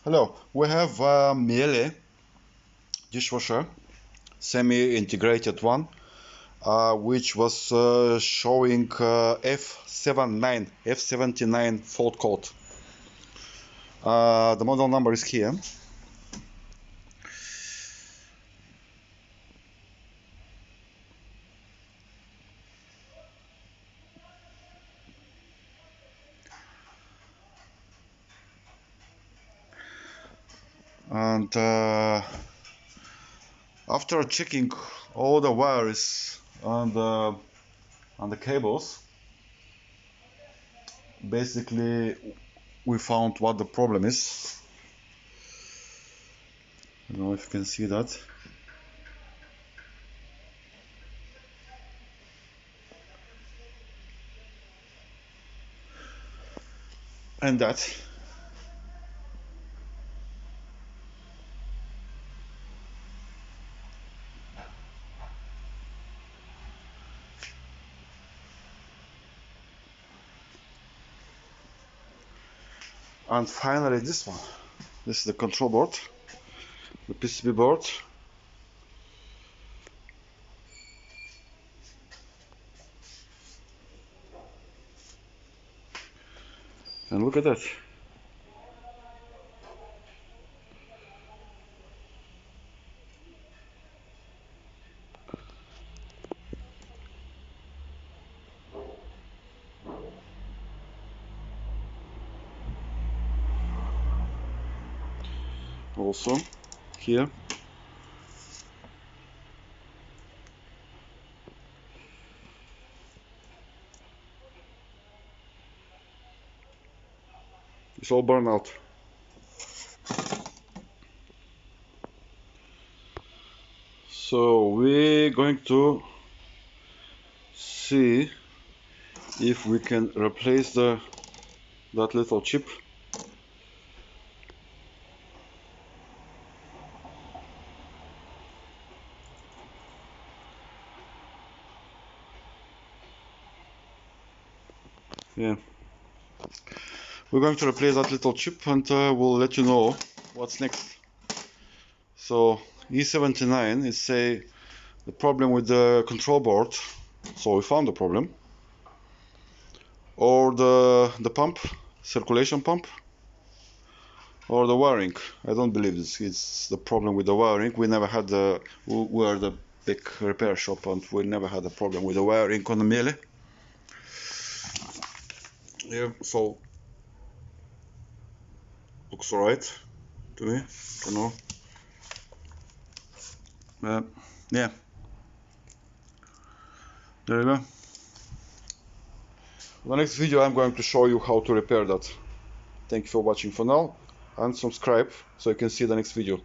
Hello, we have a Miele dishwasher, semi-integrated one, which was showing F79 fault code. The model number is here. And after checking all the wires and the cables, basically we found what the problem is. I don't know if you can see that. And that. And finally this one. This is the control board, the PCB board. And look at that. Also here it's all burned out. So we're going to see if we can replace that little chip. Yeah, we're going to replace that little chip, and we'll let you know what's next. So E79 is say the problem with the control board, so we found the problem, or the pump, circulation pump, or the wiring. I don't believe it's the problem with the wiring. We never had we are the big repair shop, and we never had a problem with the wiring on the Miele. Yeah, so looks alright to me. Don't know. Yeah, there you go. In the next video I'm going to show you how to repair that. Thank you for watching for now, and subscribe so you can see the next video.